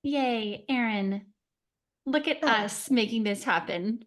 Yay, Erin, look at Oh, us making this happen.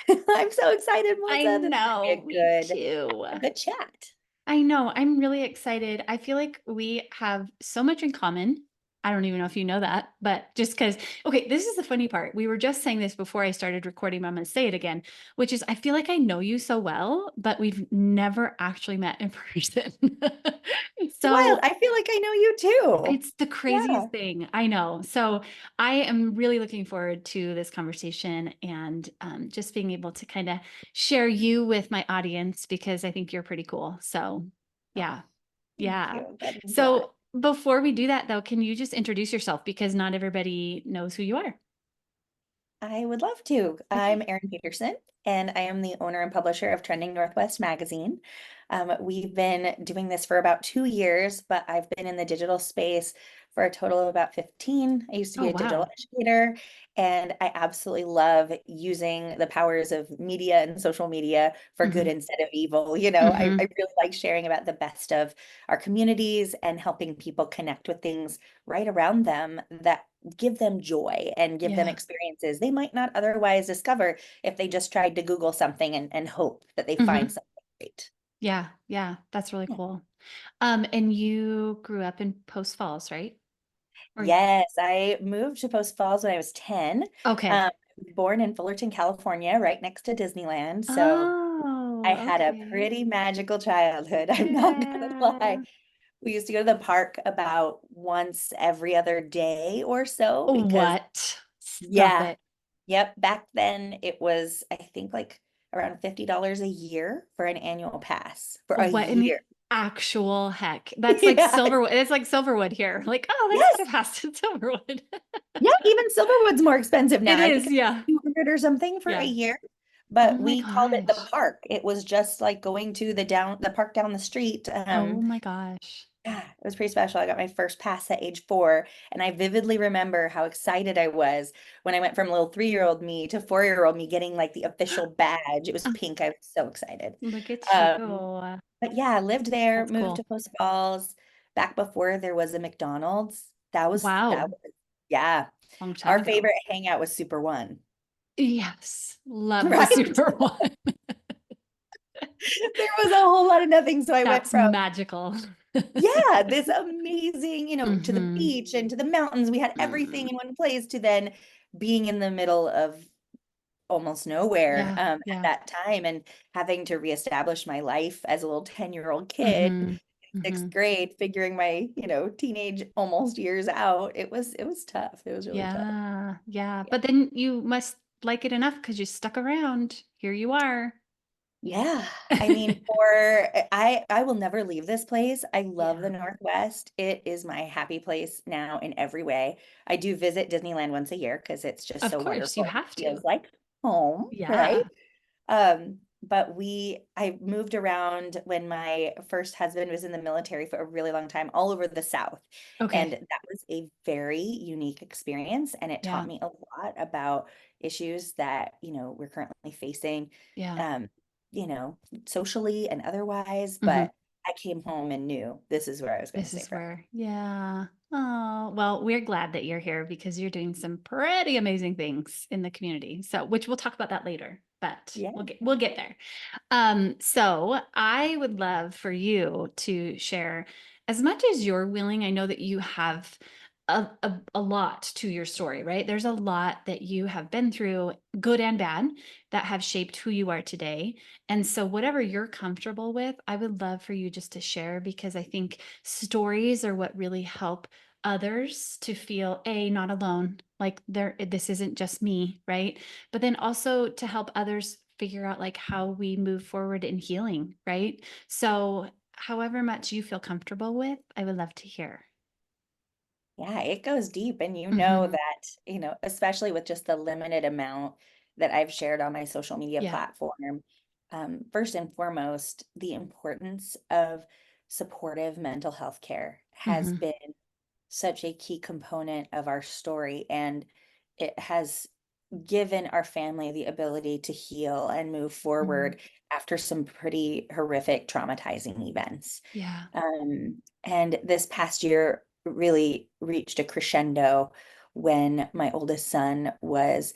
I'm so excited, I Melissa. This is gonna be know, me too. a good chat. I know, I'm really excited. I feel like we have so much in common. I don't even know if you know that, but just because, okay, this is the funny part. We were just saying this before I started recording, but I'm going to say it again, which is I feel like I know you so well, but we've never actually met in person. Wild. So I feel like I know you too. it's the Yeah. craziest thing. I know. So I am really looking forward to this conversation and just being able to kind of share you with my audience because I think you're pretty cool. So, Oh, yeah. thank Yeah. you. That means a lot. So before we do that, though, can you just introduce yourself because not everybody knows who you are? I would love to. I'm Okay. Erin Peterson, and I am the owner and publisher of Trending Northwest magazine. We've been doing this for about 2 years, but I've been in the digital space for a total of about 15. I used to Oh, be a digital wow. educator, and I absolutely love using the powers of media and social media for good Hmm. instead of evil. I Hmm. really like sharing about the best of our communities and helping people connect with things right around them that give them joy and give them Yeah. experiences they might not otherwise discover if they just tried to Google something and hope that they find Hmm. something great. Yeah. Yeah. That's really Yeah. cool. And you grew up in Post Falls, right? Or Yes, I moved to Post Falls when I was 10. okay. Born in Fullerton, California, right next to Disneyland. So I Oh, had a okay. pretty magical childhood. I'm not gonna lie. Yeah. We used to go to the park about once every other day or so because, What? Stop yeah, it. yep. Back then it was, I think, like around $50 a year for an annual pass for a What in the year. actual heck? That's like Yeah. Silverwood. It's like Silverwood here. Like, oh, let's Yes. get a pass to Silverwood. Yeah. Even Silverwood's more expensive now. It I think is. it's Yeah. 200 or something for a Yeah. year. Oh But my we called it the gosh. park. It was just like going to the park down the street. Oh my gosh. Yeah, it was pretty special. I got my first pass at age 4, and I vividly remember how excited I was when I went from little 3-year-old me to 4-year-old me getting like the official badge. It was pink. I was so excited. Look at you. Um, but yeah, I lived there, That's moved to cool. Post Falls back before there was a McDonald's. That Wow. was yeah. Long time Our ago. favorite hangout was Super One, Yes. Love the right? Super One. There was a whole lot of nothing. So I went That's from, magical. yeah, this amazing, to the Hmm. beach and to the mountains. We had everything in one place to then being in the middle of almost nowhere Yeah. at Yeah. that time and having to reestablish my life as a little 10-year-old kid Hmm. in Hmm. sixth grade, figuring my, teenage almost years out. It was tough. It was really tough. Yeah. Yeah. Yeah. But then you must like it enough because you stuck around. Here you are. Yeah. I mean, I will never leave this place. I love the Yeah. Northwest. It is my happy place now in every way. I do visit Disneyland once a year because it's just Of so course, you wonderful. have It feels to. like home, right? Yeah. But I moved around when my first husband was in the military for a really long time, all over the South. And Okay. that was a very unique experience. And it taught Yeah. me a lot about issues that, we're currently facing, Yeah. um, you know, socially and otherwise. Hmm. But I came home and knew this is where I was going to This stay is forever. where, yeah. Oh, well, we're glad that you're here because you're doing some pretty amazing things in the community. So, which we'll talk about that later, but Yeah. we'll get there. So I would love for you to share as much as you're willing. I know that you have a lot to your story, right? There's a lot that you have been through, good and bad, that have shaped who you are today. And so, whatever you're comfortable with, I would love for you just to share because I think stories are what really help others to feel not alone, like this isn't just me, right? But then also to help others figure out like how we move forward in healing, right? So, however much you feel comfortable with, I would love to hear. Yeah, it goes deep. And you know Hmm. that, especially with just the limited amount that I've shared on my social media Yeah. platform, first and foremost, the importance of supportive mental health care has Hmm. been such a key component of our story. And it has given our family the ability to heal and move Hmm. forward after some pretty horrific, traumatizing events. Yeah. And this past year really reached a crescendo when my oldest son was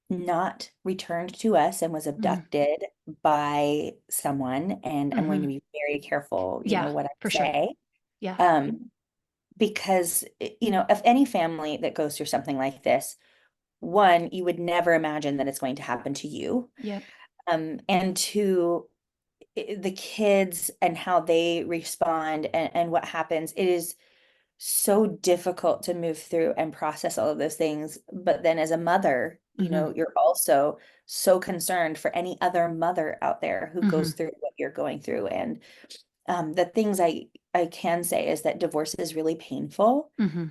not returned to us and was Mm, abducted by someone. And I'm going to hmm. be very careful, Yeah, what I for sure. say. Yeah. Um, because, if any family that goes through something like this, one, you would never imagine that it's going to happen to you. Yep. And two, the kids and how they respond and what happens, it is so difficult to move through and process all of those things. But then as a mother, Hmm. you're also so concerned for any other mother out there who Hmm. goes through what you're going through. And the things I can say is that divorce is really painful. Hmm.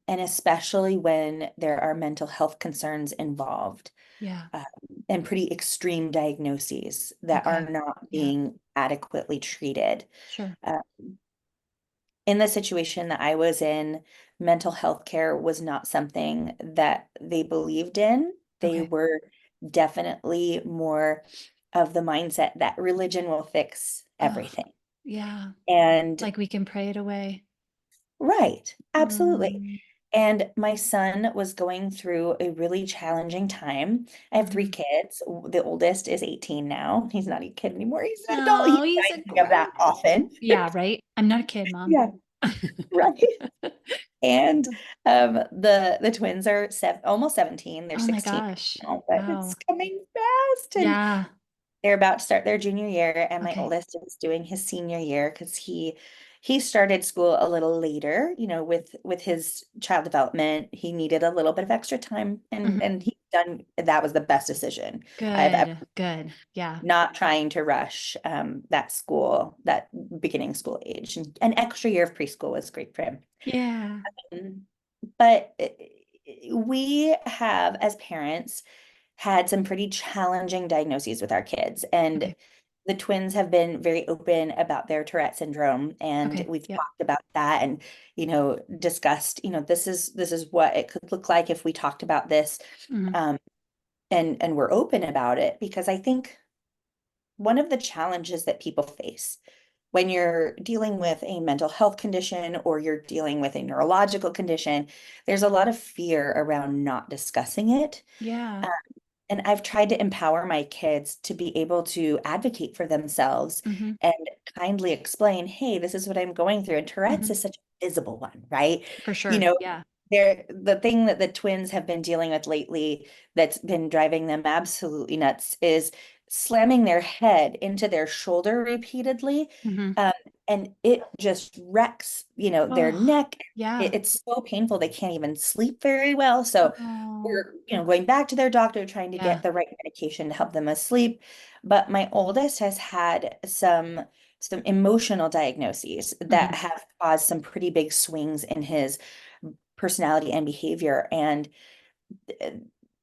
And especially when there are mental health concerns involved, Yeah. um, and pretty extreme diagnoses that are Okay. not Yeah. being adequately treated. Sure. Uh, in the situation that I was in, mental health care was not something that they believed in. They Okay. were definitely more of the mindset that religion will fix Oh, everything. yeah. And Like we can pray it away. right, absolutely. Mm, And my son was going through a really challenging time. I have three hmm. kids. The oldest is 18 now. He's not a kid anymore. He's an adult. Oh, He he's a reminds me of grown. that often. Yeah, right. I'm not a kid, mom. Yeah, right. And the twins are almost 17. They're Oh my 16 gosh. now, but it's Wow. coming fast. And Yeah. they're about to start their junior year, and my Okay. oldest is doing his senior year because he started school a little later, with his child development. He needed a little bit of extra time, and Mhm. and he done that was the best decision I've ever, Good. Good. Yeah. not trying to rush that beginning school age. And an extra year of preschool was great for him. Yeah. But we have, as parents, had some pretty challenging diagnoses with our kids. And Okay. the twins have been very open about their Tourette syndrome. And Okay. we've Yep. talked about that and, discussed, this is what it could look like if we talked about this. Hmm. Um, and we're open about it because I think one of the challenges that people face when you're dealing with a mental health condition or you're dealing with a neurological condition, there's a lot of fear around not discussing it. Yeah. And I've tried to empower my kids to be able to advocate for themselves Hmm. and kindly explain, hey, this is what I'm going through. And Tourette's Hmm. is such a visible one, right? For You sure. know, Yeah. the thing that the twins have been dealing with lately that's been driving them absolutely nuts is slamming their head into their shoulder repeatedly. Hmm. Um, and it just wrecks, their Oh, neck. yeah. It's so painful. They can't even sleep very well. So Oh, we're, going back to their doctor, trying to get yeah. the right medication to help them asleep. But my oldest has had some emotional diagnoses that Hmm. have caused some pretty big swings in his personality and behavior. And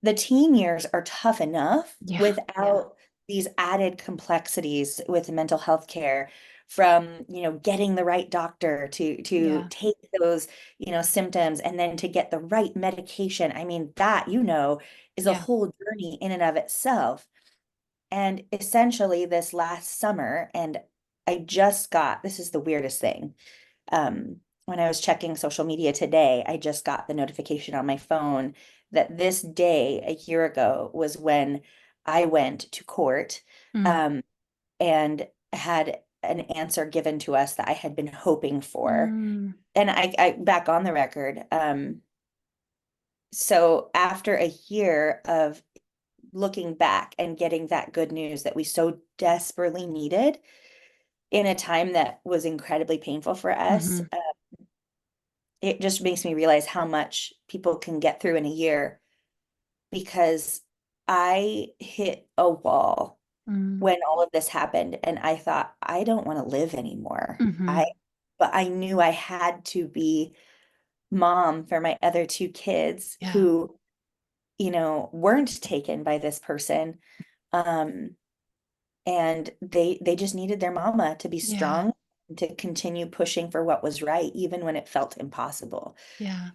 the teen years are tough enough Yeah. Yeah. without these added complexities with mental health care, from, getting the right doctor to Yeah. take those, symptoms, and then to get the right medication. I mean, that, is a Yeah. whole journey in and of itself. And essentially this last summer, and I just got, this is the weirdest thing. When I was checking social media today, I just got the notification on my phone that this day a year ago was when I went to court, Mm. um, and had an answer given to us that I had been hoping for. Mm. And I back on the record. So after a year of looking back and getting that good news that we so desperately needed in a time that was incredibly painful for us, Hmm. it just makes me realize how much people can get through in a year, because I hit a wall Mm. when all of this happened and I thought, I don't want to live anymore. Hmm. But I knew I had to be mom for my other two kids Yeah. who, weren't taken by this person. Um, and they just needed their mama to be Yeah. strong, to continue pushing for what was right, even when it felt impossible. Yeah.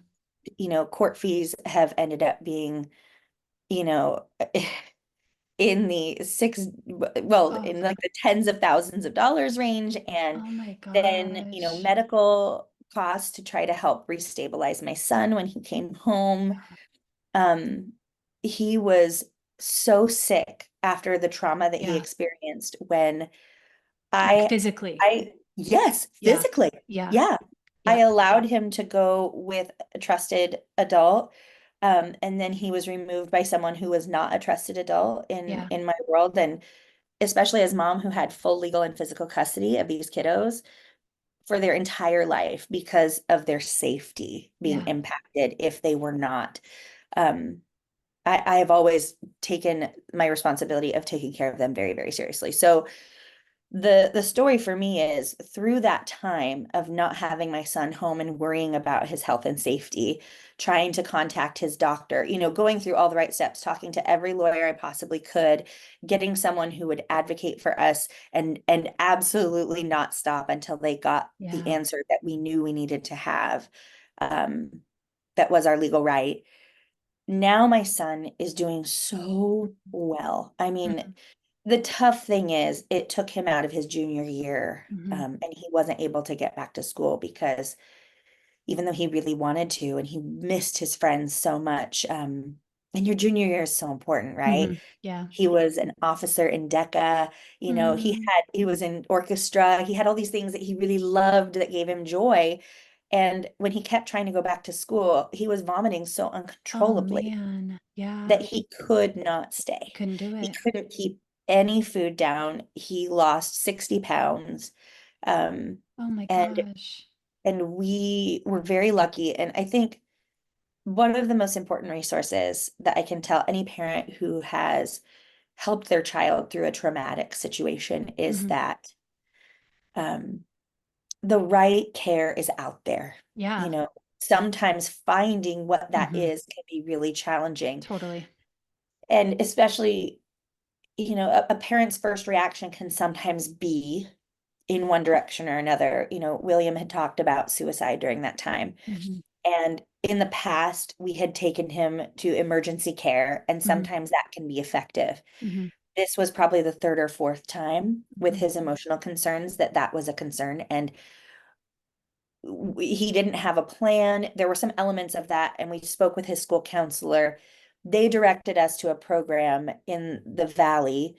Court fees have ended up being, you know, in the Oh. in like the tens of thousands of dollars range. And Oh my then, gosh. medical costs to try to help restabilize my son when he came home. Um, he was so sick after the trauma that he Yeah. experienced when Like I, physically. yes, Yeah. physically. Yeah. Yeah. I Yeah. allowed him to go with a trusted adult. And then he was removed by someone who was not a trusted adult Yeah. in my world. And especially as mom who had full legal and physical custody of these kiddos for their entire life because of their safety being Yeah. impacted if they were not. Um, I have always taken my responsibility of taking care of them very, very seriously. So the story for me is through that time of not having my son home and worrying about his health and safety, trying to contact his doctor, going through all the right steps, talking to every lawyer I possibly could, getting someone who would advocate for us and absolutely not stop until they got the Yeah. answer that we knew we needed to have. Um, that was our legal right. Now my son is doing so well. I mean, Mhm. the tough thing is it took him out of his junior year, Mhm. and he wasn't able to get back to school because even though he really wanted to and he missed his friends so much, and your junior year is so important, right? Mhm. Yeah. He was an officer in DECA, Mm. he was in orchestra, he had all these things that he really loved that gave him joy. And when he kept trying to go back to school, he was vomiting so Oh uncontrollably man. that Yeah. he could not stay. Couldn't do He it. couldn't keep any food down. He lost 60 pounds. Um, Oh my and gosh. we were very lucky. And I think one of the most important resources that I can tell any parent who has helped their child through a traumatic situation is Mhm. that um, the right care is out there. You Yeah. know, sometimes finding what that Mhm. is can be really challenging. Totally. And especially a parent's first reaction can sometimes be in one direction or another. William had talked about suicide during that time. Mhm. And in the past, we had taken him to emergency care, and Mhm. sometimes that can be effective. Mhm. This was probably the third or fourth time with Mhm. his emotional concerns that was a concern. And he didn't have a plan. There were some elements of that, and we spoke with his school counselor. They directed us to a program in the valley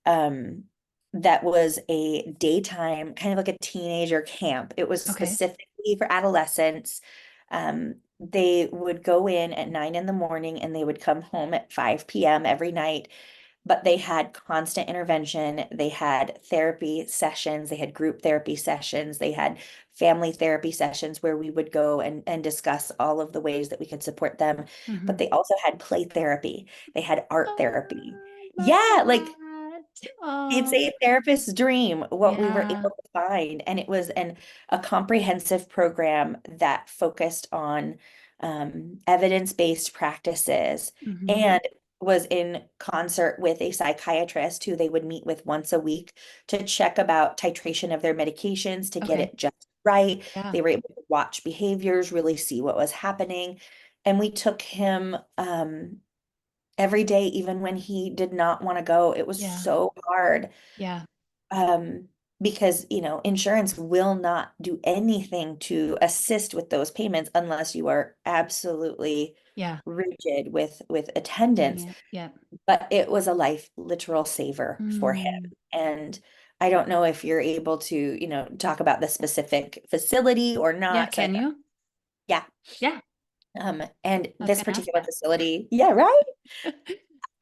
um, that was a daytime, kind of like a teenager camp. It was Okay. specifically for adolescents. They would go in at 9 in the morning and they would come home at 5 p.m. every night, but they had constant intervention. They had therapy sessions, they had group therapy sessions, they had family therapy sessions where we would go and discuss all of the ways that we could support them. But Mhm. they also had play therapy, they had art therapy. Oh, I love Yeah, like that. it's Oh, a therapist's dream, what we were yeah. able to find. And it was a comprehensive program that focused on evidence-based practices Mhm. and was in concert with a psychiatrist who they would meet with once a week to check about titration of their medications to get Okay. it just right. Yeah. They were able to watch behaviors, really see what was happening. And we took him every day, even when he did not want to go. It was Yeah. so hard Yeah. um, because, insurance will not do anything to assist with those payments unless you are absolutely Yeah. rigid with Doing attendance. it. Yeah. But it was a life literal saver for him. Mm. And I don't know if you're able to, talk about the specific facility or Yeah. not. So Can you? yeah. Yeah. And I was this gonna ask particular that. facility, yeah, right.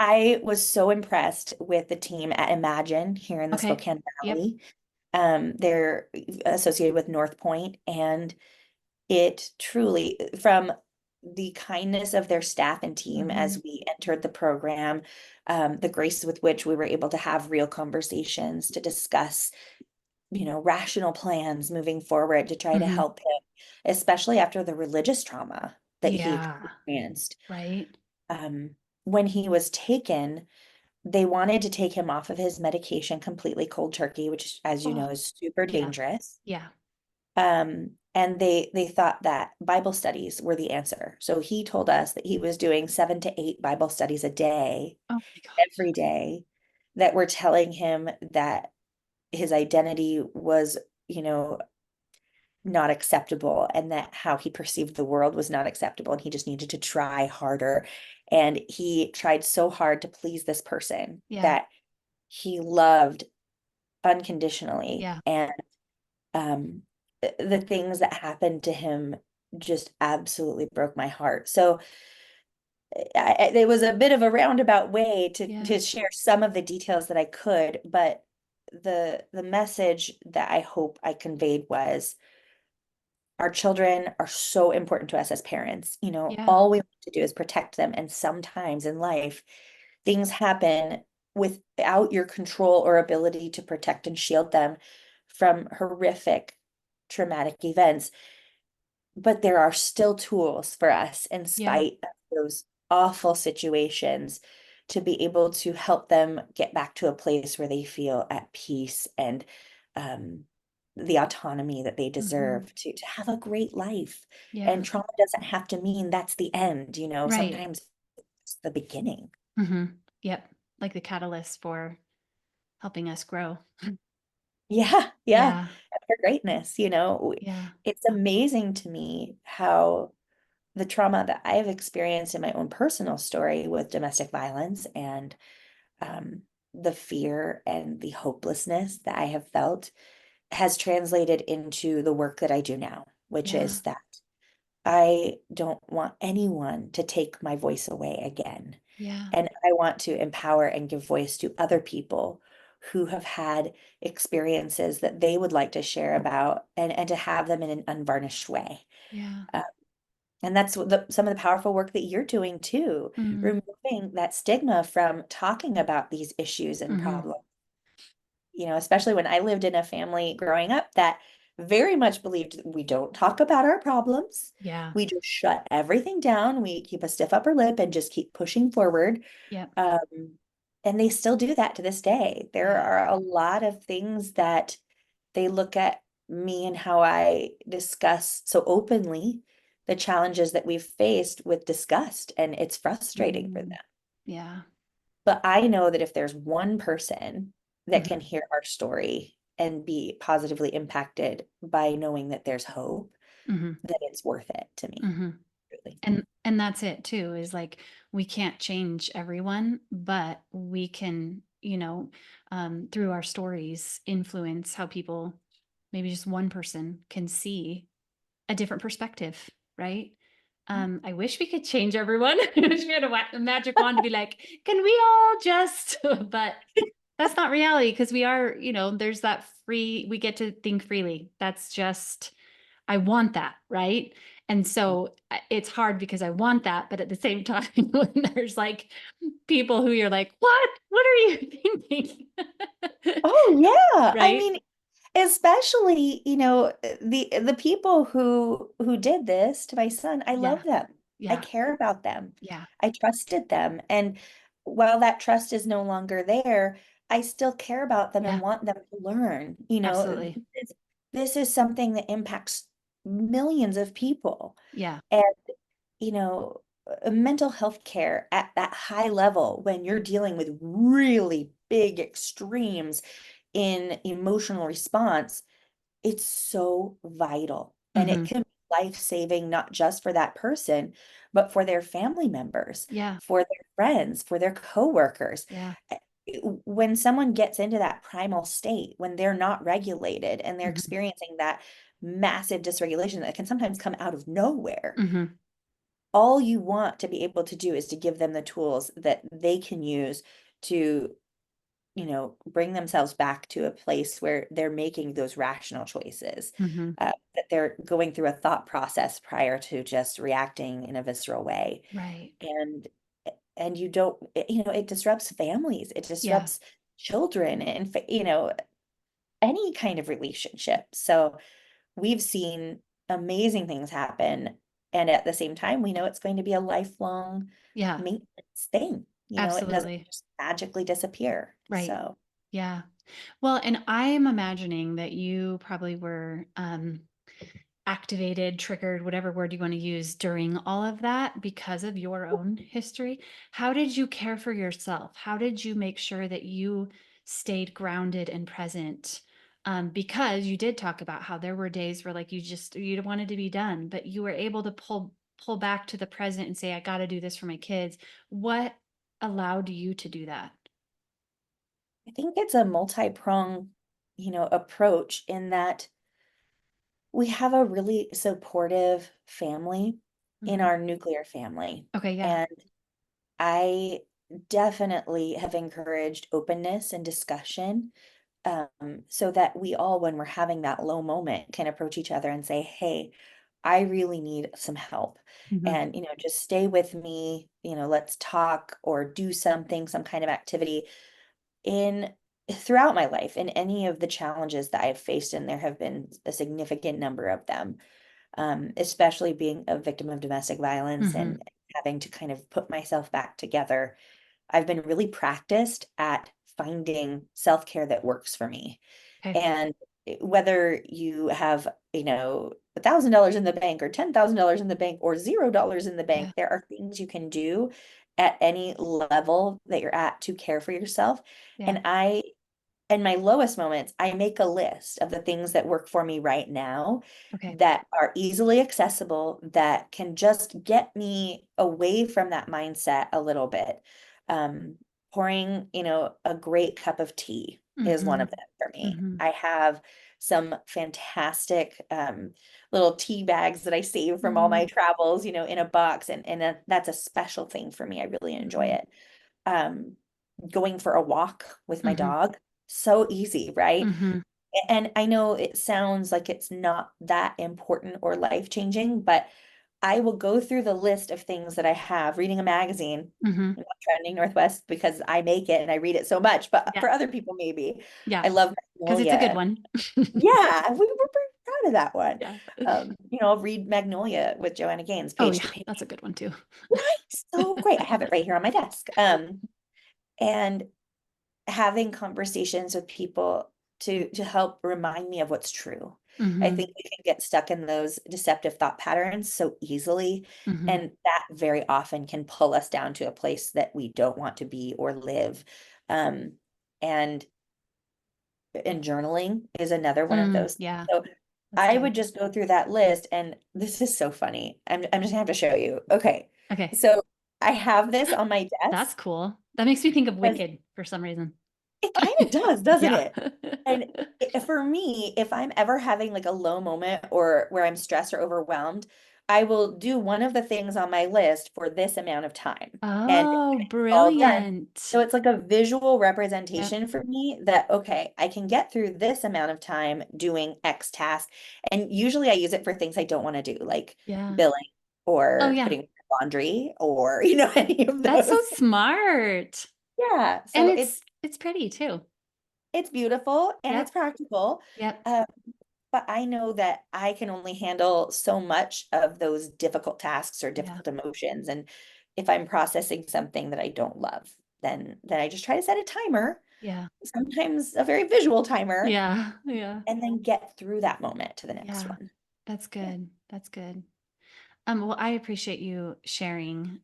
I was so impressed with the team at Imagine here in the Okay. Spokane Yep. Valley. They're associated with North Point, and it truly, from the kindness of their staff and team Mhm. as we entered the program, the grace with which we were able to have real conversations to discuss, rational plans moving forward to try to Mhm. help him, especially after the religious trauma that he Yeah. experienced. Right. Um, when he was taken, they wanted to take him off of his medication completely cold turkey, which, as you Oh, know, is super yeah. dangerous. Yeah. And they thought that Bible studies were the answer. So he told us that he was doing 7 to 8 Bible studies a day, Oh my gosh. every day, that were telling him that his identity was, you know, not acceptable and that how he perceived the world was not acceptable and he just needed to try harder. And he tried so hard to please this person Yeah. that he loved unconditionally. Yeah. And um, the things that happened to him just absolutely broke my heart. So it was a bit of a roundabout way Yeah. to share some of the details that I could, but the message that I hope I conveyed was our children are so important to us as parents. You know, Yeah. all we want to do is protect them. And sometimes in life, things happen without your control or ability to protect and shield them from horrific traumatic events. But there are still tools for us in Yeah. spite of those awful situations to be able to help them get back to a place where they feel at peace and um, the autonomy that they Hmm. deserve to have a great life. Yeah. And trauma doesn't have to mean that's the end, you know, Right. sometimes it's the beginning. Hmm. Yep. Like the catalyst for helping us grow. Yeah, yeah, Yeah. for greatness, you know. Yeah. It's amazing to me how the trauma that I've experienced in my own personal story with domestic violence and um, the fear and the hopelessness that I have felt has translated into the work that I do now, which Yeah. is that I don't want anyone to take my voice away again. Yeah. And I want to empower and give voice to other people who have had experiences that they would like to share about and to have them in an unvarnished way. Yeah. Uh, and that's what some of the powerful work that you're doing too, Mm-hmm. removing that stigma from talking about these issues and Mm-hmm. problems. You know, especially when I lived in a family growing up that very much believed that we don't talk about our problems. Yeah. We just shut everything down. We keep a stiff upper lip and just keep pushing forward. Yep. Um, and they still do that to this day. There Yeah. are a lot of things that they look at me and how I discuss so openly the challenges that we've faced with disgust, and it's frustrating for Mm. them. Yeah. But I know that if there's one person that Hmm. can hear our story and be positively impacted by knowing that there's hope, Hmm. then it's worth it to me, Hmm. really. And that's it too, is like we can't change everyone, but we can, through our stories influence how people, maybe just one person can see a different perspective, right? I wish we could change everyone. I wish we had a magic wand to be like, can we all just, but that's not reality because we are, there's that free, we get to think freely. That's just, I want that, right? And so it's hard because I want that, but at the same time, when there's like people who you're like, what are you thinking? Oh yeah. I Right? mean, especially, you know, the people who did this to my son, I Yeah. love them. I Yeah. care about them. Yeah. I trusted them. And while that trust is no longer there, I still care about them and Yeah. want them to learn. You know, Absolutely. this is something that impacts millions of people. Yeah. And, you know, mental health care at that high level when you're dealing with really big extremes in emotional response, it's so vital. And it Hmm. can be life-saving, not just for that person, but for their family members, Yeah. for their friends, for their coworkers. Yeah. When someone gets into that primal state, when they're not regulated and they're Hmm. experiencing that massive dysregulation that can sometimes come out of nowhere, Hmm. all you want to be able to do is to give them the tools that they can use to, you know, bring themselves back to a place where they're making those rational choices, Hmm. that they're going through a thought process prior to just reacting in a visceral way. Right. And you don't, you know, it disrupts families, it Yeah. disrupts children and, you know, any kind of relationship. So we've seen amazing things happen. And at the same time, we know it's going to be a lifelong Yeah. maintenance thing. You know, it doesn't Absolutely. just magically disappear. Right. So, Yeah. Well, and I am imagining that you probably were activated, triggered, whatever word you want to use during all of that because of your own history. How did you care for yourself? How did you make sure that you stayed grounded and present because you did talk about how there were days where like you wanted to be done, but you were able to pull back to the present and say, I got to do this for my kids. What allowed you to do that? I think it's a multi-pronged, approach in that we have a really supportive family in Mhm. our nuclear family. Okay, yeah. And I definitely have encouraged openness and discussion, so that we all, when we're having that low moment, can approach each other and say, hey, I really need some help. Mhm. And, just stay with me, let's talk or do something, some kind of activity in throughout my life in any of the challenges that I've faced, and there have been a significant number of them, especially being a victim of domestic violence Mhm. and having to kind of put myself back together. I've been really practiced at finding self-care that works for me. Okay. And whether you have, $1,000 in the bank or $10,000 in the bank or $0 in the Yeah. bank, there are things you can do at any level that you're at to care for yourself. Yeah. And in my lowest moments, I make a list of the things that work for me right now Okay. that are easily accessible, that can just get me away from that mindset a little bit. Um, Pouring, a great cup of tea is one of Mhm. them for me. Mhm. I have some fantastic little tea bags that I save from all my Mm. travels, in a box, and that's a special thing for me. I really enjoy Mhm. it. Um, Going for a walk with my Mhm. dog, so easy, right? Mhm. And I know it sounds like it's not that important or life-changing, but I will go through the list of things that I have, reading a magazine, Mhm. not Trending Northwest because I make it and I read it so much, but Yeah. for other people maybe. Yeah. I love Because it's a good Magnolia. one. Yeah, we were pretty proud of that one. Yeah. I'll read Magnolia with Joanna Gaines, Oh, page yeah, to page. that's a good one too. Right, so great. I have it right here on my desk. And having conversations with people to help remind me of what's true. I Mhm. think we can get stuck in those deceptive thought patterns so easily, Mhm. and that very often can pull us down to a place that we don't want to be or live. Um, and journaling is another one of those. Yeah, So that's I good. would just go through that list, and this is so funny. I'm just gonna have to show you. Okay, Okay. so I have this on my That's desk cool. That makes me think of because Wicked for some reason. it kind of does, doesn't Yeah. it? And for me, if I'm ever having like a low moment or where I'm stressed or overwhelmed, I will do one of the things on my list for this amount of time. And Oh, it's all done. brilliant. So it's like a visual Yep. representation for me that, okay, I can get through this amount of time doing X task. And usually I use it for things I don't want to do, like Yeah. billing Oh, or yeah. putting laundry or, any of That's so those. smart. Yeah. And So it's pretty too. it's beautiful and it's Yep. practical. Yep. Uh, but I know that I can only handle so much of those difficult tasks or Yeah. difficult emotions. And if I'm processing something that I don't love, then I just try to set a timer, Yeah. sometimes a very visual timer, Yeah. Yeah. and then get through that moment to the next Yeah. one. That's Yeah. good. That's good. Well, I appreciate you sharing,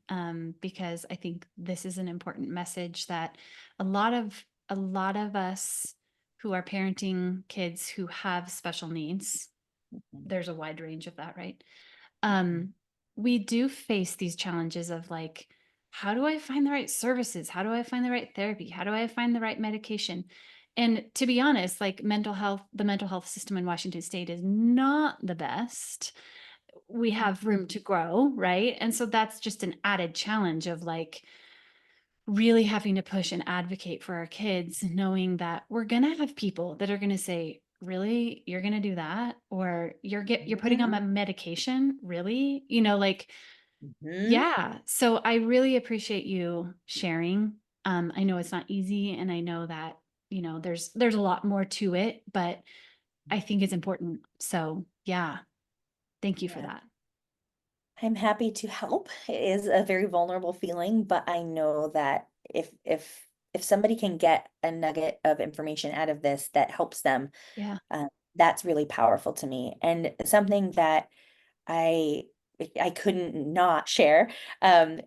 because I think this is an important message that a lot of us who are parenting kids who have special needs, Mhm. there's a wide range of that, right? Um, we do face these challenges of like, how do I find the right services? How do I find the right therapy? How do I find the right medication? And to be honest, like the mental health system in Washington state is not the best. We have room to grow, right? And so that's just an added challenge of like really having to push and advocate for our kids, knowing that we're going to have people that are going to say, really, you're going to do that? Or you're putting on Mhm. my medication? Really? Like, Mhm. yeah. So I really appreciate you sharing. I know it's not easy and I know that, there's a lot more to it, but I think it's important. So yeah, thank you for Yeah. that. I'm happy to help. It is a very vulnerable feeling, but I know that if somebody can get a nugget of information out of this that helps them, Yeah. that's really powerful to me. And something that I I couldn't not share,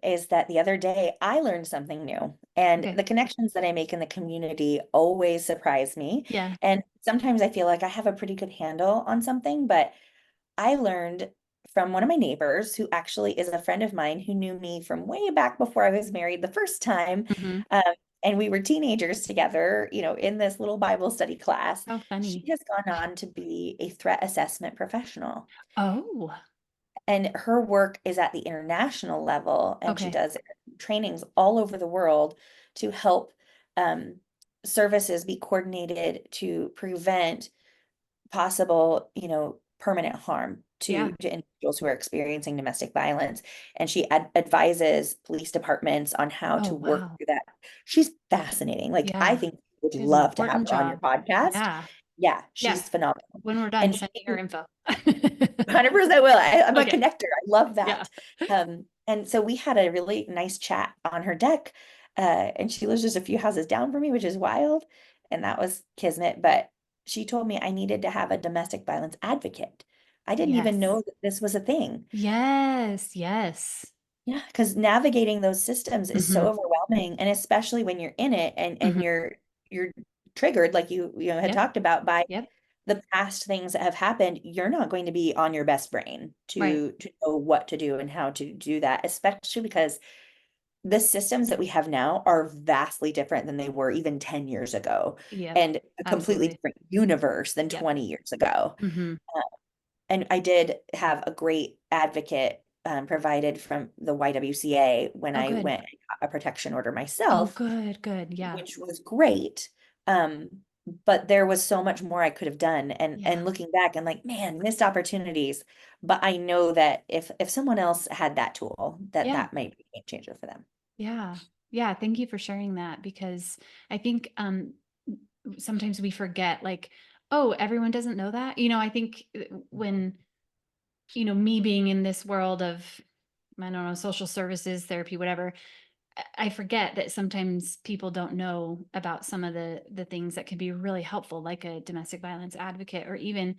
is that the other day I learned something new. And Okay. the connections that I make in the community always surprise me. Yeah. And sometimes I feel like I have a pretty good handle on something, but I learned from one of my neighbors who actually is a friend of mine who knew me from way back before I was married the first time. Hmm. Um, and we were teenagers together, in this little Bible study class. How She funny. has gone on to be a threat assessment professional. Oh, And her work is at the international level, and she okay. does trainings all over the world to help um, services be coordinated to prevent possible, permanent harm Yeah. to individuals who are experiencing domestic violence. And she advises police departments on how Oh, to work wow. through that. She's fascinating. Like, I Yeah. think you would She has an love to have important her on your job. podcast. Yeah. Yeah, Yeah. she's phenomenal. When we're done, And send me she her info. 100% will. I'm a Okay. connector. I love Yeah. that. And so we had a really nice chat on her deck. And she lives just a few houses down from me, which is wild. And that was kismet. But she told me I needed to have a domestic violence advocate. I didn't even Yes. know that this was a thing. Yes. Yes. Yeah, because navigating those systems is so Hmm. overwhelming, and especially when you're in it and Hmm. you're triggered, like you had Yep. talked about, by Yep. the past things that have happened. You're not going to be on your best brain Right. to know what to do and how to do that, especially because the systems that we have now are vastly different than they were even 10 years ago, Yep. and a completely Absolutely. different universe than Yep. 20 years ago. Hmm. And I did have a great advocate provided from the YWCA when Oh, I good. went and got a protection order Oh, myself, good. Good. Yeah. which was great. Um, but there was so much more I could have done. And Yeah. looking back, I'm like, man, missed opportunities. But I know that if someone else had that tool, that Yeah. that might be a game changer for them. Yeah. Yeah. Thank you for sharing that because I think sometimes we forget like, oh, everyone doesn't know that. I think when, me being in this world of, I don't know, social services, therapy, whatever, I forget that sometimes people don't know about some of the things that can be really helpful, like a domestic violence advocate, or even,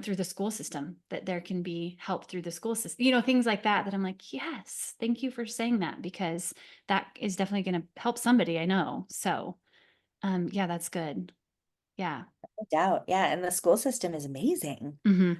through the school system, that there can be help through the school system, things like that, that I'm like, yes, thank you for saying that because that is definitely going to help somebody I know. So, yeah, that's good. Yeah. No doubt. Yeah. And the school system is amazing. Hmm.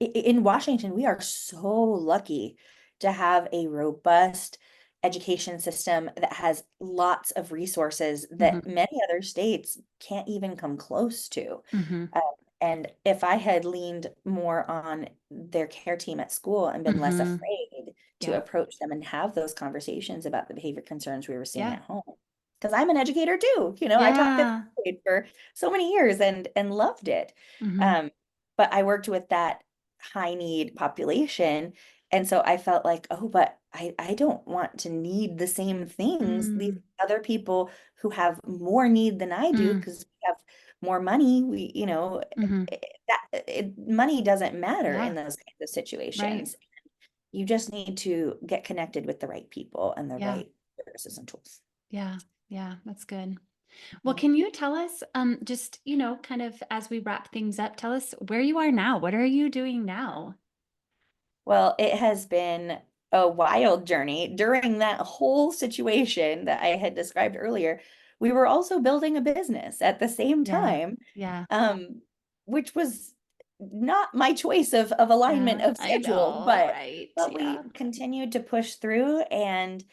In Washington, we are so lucky to have a robust education system that has lots of resources Hmm. that many other states can't even come close to. Hmm. Um, and if I had leaned more on their care team at school and been less Hmm. afraid to Yeah. approach them and have those conversations about the behavior concerns we were seeing Yeah. at home. Because I'm an educator too. I taught fifth Yeah. grade for so many years and loved it. Hmm. Um, but I worked with that high need population. And so I felt like, oh, but I don't want to need the same things these Mm. other people who have more need than I do, Mm. because we have more money. Hmm. Money doesn't matter in Yeah. those kinds of Right. situations. You just need to get connected with the right people and the Yeah. right services and tools. Yeah. Yeah. That's good. Well, Mhm. can you tell us, just, kind of as we wrap things up, tell us where you are now. What are you doing now? Well, it has been a wild journey. During that whole situation that I had described earlier, we were also building a business at the same Yeah. time, Yeah. um, which was not my choice of alignment Yeah. of I schedule, know. but Right. we Yeah. continued to push through, and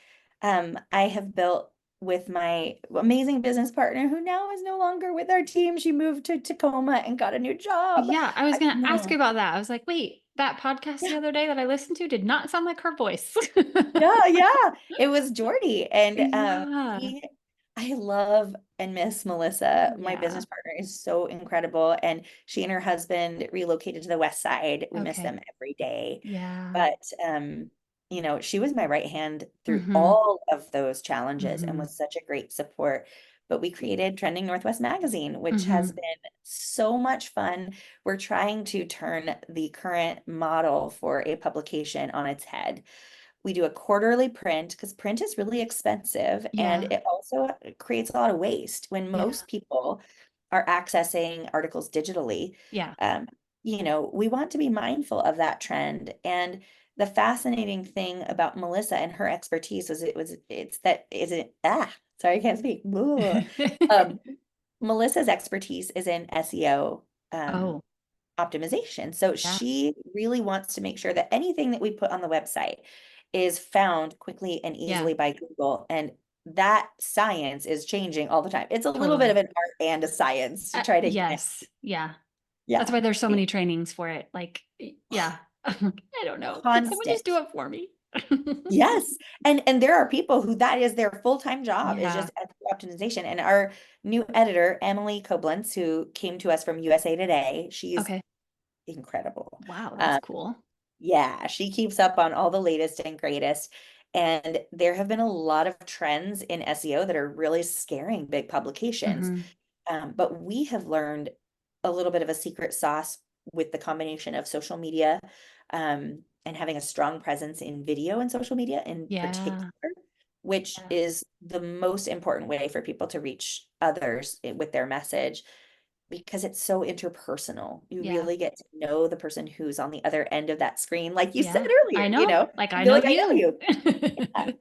I have built with my amazing business partner, who now is no longer with our team. She moved to Tacoma and got a new job. Yeah. I was I going to ask you know. about that. I was like, wait, that podcast the other day that I listened to did not sound like her voice. Yeah, yeah. It was Jordy. And Yeah. I love and miss Melissa. My Yeah. business partner is so incredible. And she and her husband relocated to the West Side. We miss Okay. them every day. Yeah. But she was my right hand through Mm-hmm. all of those challenges and Mm-hmm. was such a great support. But we created Trending Northwest Magazine, which has Mm-hmm. been so much fun. We're trying to turn the current model for a publication on its head. We do a quarterly print because print is really expensive, and Yeah. it also creates a lot of waste when Yeah. most people are accessing articles digitally. Yeah. Um, we want to be mindful of that trend. And the fascinating thing about Melissa and her expertise was it's that is it sorry, I can't speak. Ugh. Um, Melissa's expertise is in SEO Oh, optimization. So yeah, she really wants to make sure that anything that we put on the website is found quickly and yeah, easily by Google. And that science is changing all the time. It's a little bit of totally. an art and a science to try to get. Yes, yeah. That's Yeah. why there's so many trainings for it. Like, yeah. I don't know. Could someone just do Constant. it for me? Yes. And there are people who that is their full-time job is Yeah. just SEO optimization. And our new editor, Emily Koblenz, who came to us from USA Today, she's Okay. incredible. Wow, that's Um, cool. yeah, she keeps up on all the latest and greatest. And there have been a lot of trends in SEO that are really scaring big publications. Mhm. But we have learned a little bit of a secret sauce with the combination of social media, and having a strong presence in video and social media in particular, Yeah. which Yeah. is the most important way for people to reach others with their message because it's so interpersonal. You Yeah. really get to know the person who's on the other end of that screen, like you said Yeah. earlier, I know. Like, I I feel know like I know you. you. Yeah.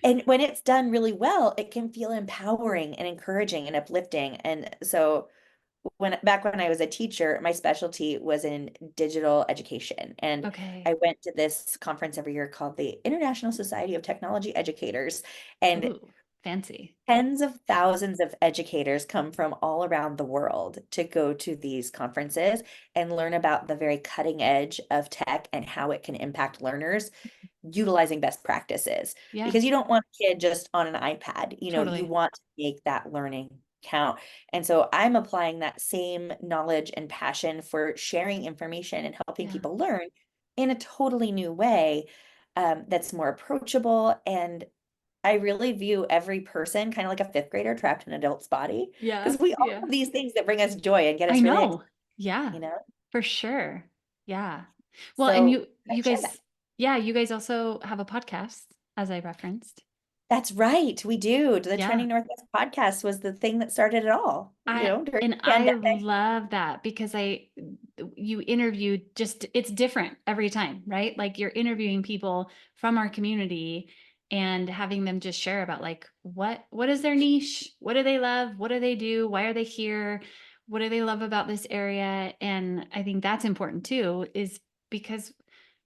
And when it's done really well, it can feel empowering and encouraging and uplifting. And so when I was a teacher, my specialty was in digital education. And Okay. I went to this conference every year called the International Society of Technology Educators. And Ooh, fancy. tens of thousands of educators come from all around the world to go to these conferences and learn about the very cutting edge of tech and how it can impact learners utilizing best practices. Yeah, Because you don't want a kid just on an iPad, you totally. want to make that learning count. And so I'm applying that same knowledge and passion for sharing information and helping Yeah. people learn in a totally new way, that's more approachable. And I really view every person kind of like a fifth grader trapped in an adult's body Yeah. because we all Yeah. have these things that bring us joy and get I us really excited, know. Yeah, you know? for sure. Yeah. Well, and So I you share that. guys, yeah, you guys also have a podcast, as I referenced. That's right. We do. The Yeah. Trending Northwest podcast was the thing that started it all, during the I pandemic. love that because you interview just it's different every time, right? Like you're interviewing people from our community and having them just share about like what is their niche? What do they love? What do they do? Why are they here? What do they love about this area? And I think that's important too, is because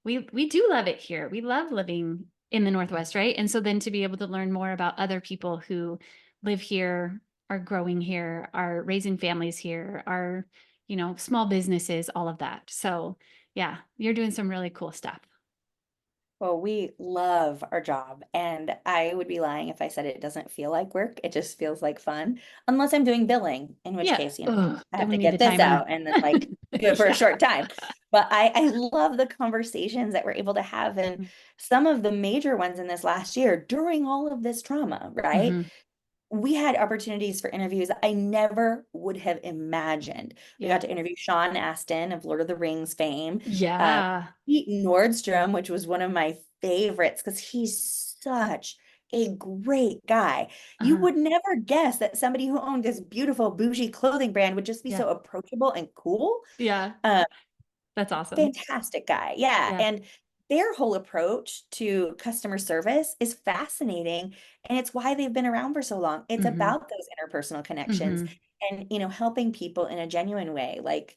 we do love it here. We love living in the Northwest, right? And so then to be able to learn more about other people who live here, are growing here, are raising families here, are, small businesses, all of that. So, yeah, you're doing some really cool stuff. Well, we love our job, and I would be lying if I said it doesn't feel like work. It just feels like fun, unless I'm doing billing, in which Yeah. case, Ugh, I then have we to need the get this timer. out and then like do it for a Yeah. short time. But I love the conversations that we're able to have, and some of the major ones in this last year during all of this trauma, right? Hmm. We had opportunities for interviews I never would have imagined. We got Yeah. to interview Sean Astin of Lord of the Rings fame, uh, Yeah. Pete Nordstrom, which was one of my favorites because he's such a great guy. You Uh-huh. would never guess that somebody who owned this beautiful bougie clothing brand would just be Yeah. so approachable and cool. Yeah. Uh, That's awesome. Fantastic guy. Yeah. Yeah. And their whole approach to customer service is fascinating. And it's why they've been around for so long. It's Hmm. about those interpersonal connections Hmm. and, helping people in a genuine way. Like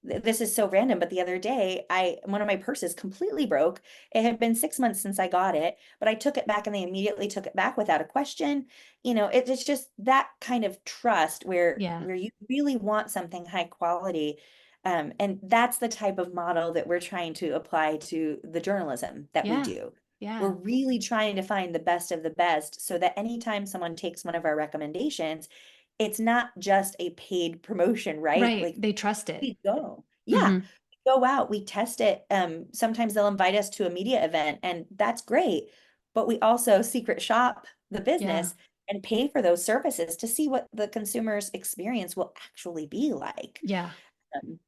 this is so random, but the other day, one of my purses completely broke. It had been 6 months since I got it, but I took it back and they immediately took it back without a question. It's just that kind of trust where Yeah. you really want something high quality. And that's the type of model that we're trying to apply to the journalism that we Yeah. do. We're Yeah. really trying to find the best of the best so that anytime someone takes one of our recommendations, it's not just a paid promotion, right? Right. Like They trust it. we go. Yeah. Hmm. We go out, we test it. Sometimes they'll invite us to a media event, and that's great. But we also secret shop the Yeah. business and pay for those services to see what the consumer's experience will actually be like. Yeah. Um,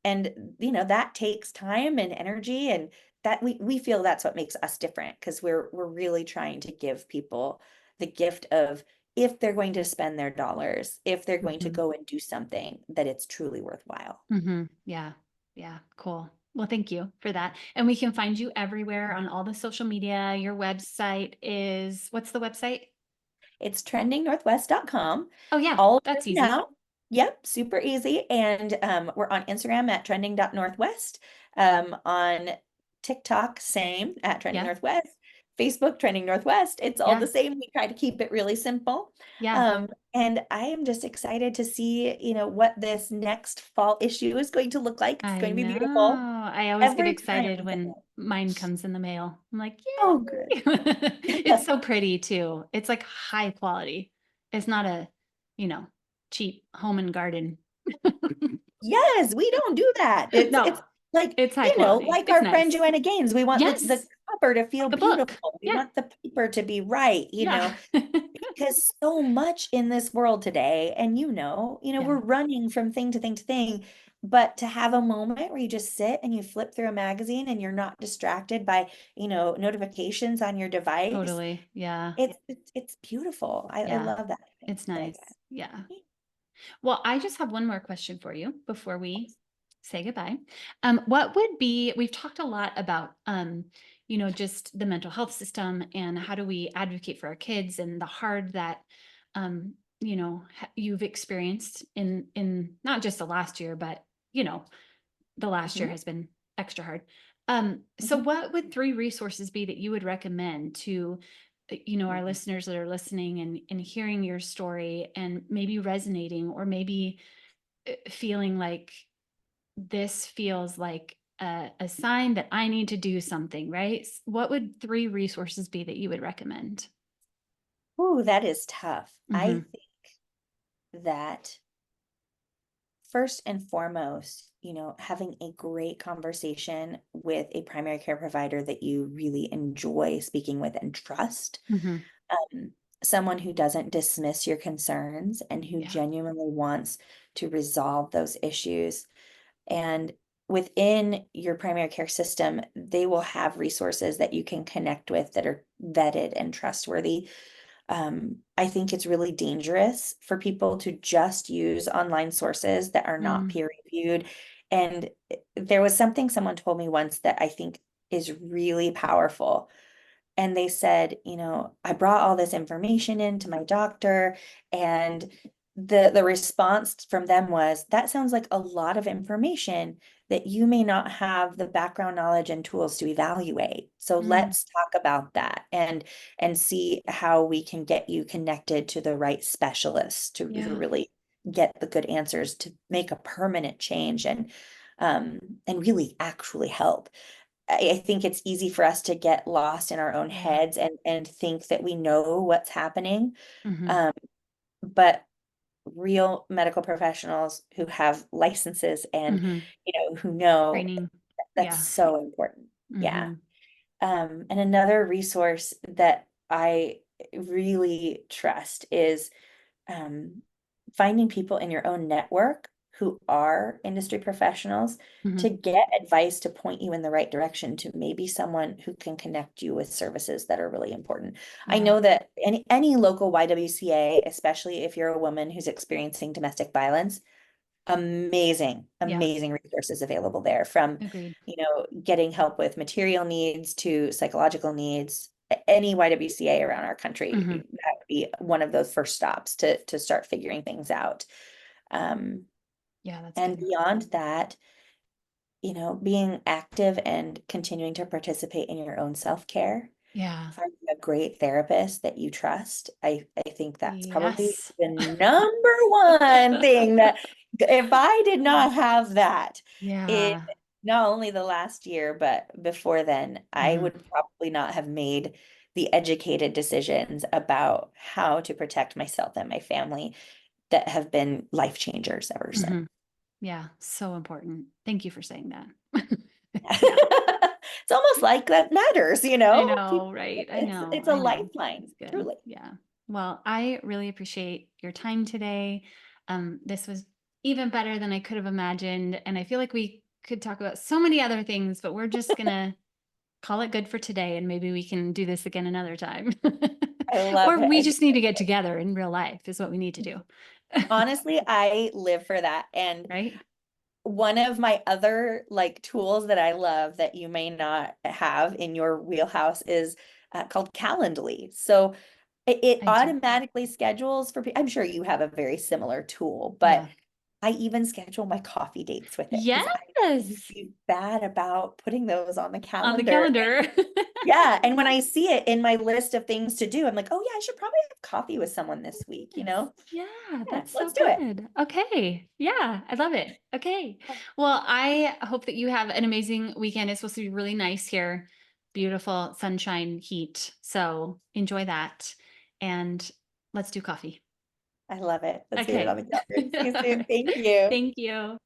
and that takes time and energy, and that we feel that's what makes us different because we're really trying to give people the gift of if they're going to spend their dollars, if they're going to Hmm. go and do something, that it's truly worthwhile. Hmm. Yeah. Yeah. Cool. Well, thank you for that. And we can find you everywhere on all the social media. Your website is, what's the website? It's trendingnorthwest.com. Oh, yeah, All over that's easy. now. Yep, super easy. And we're on Instagram at trending.northwest. On TikTok, same at Trending Yeah, Northwest. Facebook, Trending Northwest. It's all the yeah, same. We try to keep it really simple. yeah. And I am just excited to see, what this next fall issue is going to look like. It's I going to be know. beautiful. I always get Every time excited we get when it. mine comes in the mail. I'm like, Oh, good. yay! It's so pretty too. It's like high quality. It's not a, you know, cheap home and garden. Yes, we don't do that. It's No, like, it's high quality. like It's our friend nice. Joanna Gaines, we want the Yes, cover to feel like a book. beautiful. We Yeah, want the paper to be right, yeah. because so much in this world today, and we're Yeah, running from thing to thing to thing, but to have a moment where you just sit and you flip through a magazine and you're not distracted by, notifications on your device, totally. Yeah, it's beautiful. I yeah. love that. It's Like nice. Yeah. Well, I just have one more question for you before we say goodbye. What would be, we've talked a lot about, just the mental health system and how do we advocate for our kids and the hard that, you've experienced in not just the last year, but, the last year Mhm, has been extra hard. So mhm. what would three resources be that you would recommend to, our Mhm. listeners that are listening and hearing your story and maybe resonating or maybe feeling like this feels like a sign that I need to do something, right? What would three resources be that you would recommend? Ooh, that is tough. I Hmm. think that first and foremost, having a great conversation with a primary care provider that you really enjoy speaking with and trust, Hmm. um, someone who doesn't dismiss your concerns and who Yeah. genuinely wants to resolve those issues. And within your primary care system, they will have resources that you can connect with that are vetted and trustworthy. I think it's really dangerous for people to just use online sources that are not Mm. peer reviewed. And there was something someone told me once that I think is really powerful. And they said, I brought all this information in to my doctor, and the response from them was, that sounds like a lot of information that you may not have the background knowledge and tools to evaluate. So Mm. let's talk about that and see how we can get you connected to the right specialists to Yeah. really get the good answers to make a permanent change and really actually help. I think it's easy for us to get lost in our own Yeah. heads and think that we know what's happening. Hmm. Um, but real medical professionals who have licenses and, Hmm. who know, Training. that's Yeah. so important. Yeah. Hmm. And another resource that I really trust is um, finding people in your own network who are industry professionals Hmm. to get advice to point you in the right direction to maybe someone who can connect you with services that are really important. I Yeah. know that any local YWCA, especially if you're a woman who's experiencing domestic violence, amazing, Yeah. amazing resources available there, from, Agreed. getting help with material needs to psychological needs. Any YWCA around our country, Hmm. that would be one of those first stops to start figuring things out. Um, Yeah, that's and good. beyond that, being active and continuing to participate in your own self-care, Yeah. finding a great therapist that you trust. I think that's probably Yes. the number one thing that, if I did not have that in Yeah. not only the last year, but before then, I Hmm. would probably not have made the educated decisions about how to protect myself and my family that have been life changers ever since. Hmm. Yeah. So important. Thank you for saying that. Yeah. It's almost like that matters, I People, know, right? I know. it's a I know. lifeline, That's good. truly. Yeah. Well, I really appreciate your time today. This was even better than I could have imagined. And I feel like we could talk about so many other things, but we're just gonna call it good for today and maybe we can do this again another time. I love Or it. we I think just need to that's get great. together in real life is what we need to do. Honestly, I live for that. And Right? one of my other like tools that I love that you may not have in your wheelhouse is called Calendly. So it I do. automatically schedules for people. I'm sure you have a very similar tool, but Yeah. I even schedule my coffee dates with it because I used to Yes. be bad about putting those on the On the calendar. calendar. Yeah, and when I see it in my list of things to do, I'm like, oh yeah, I should probably have coffee with someone this week, you Yes. know? Yeah, Yeah, that's so let's do it. good. Okay. Yeah, I love it. Okay. Well, I hope that you have an amazing weekend. It's supposed to be really nice here. Beautiful sunshine, heat. So enjoy that. And let's do coffee. I love it. Let's get it on Okay. the calendar. See you soon. Thank you. Thank you.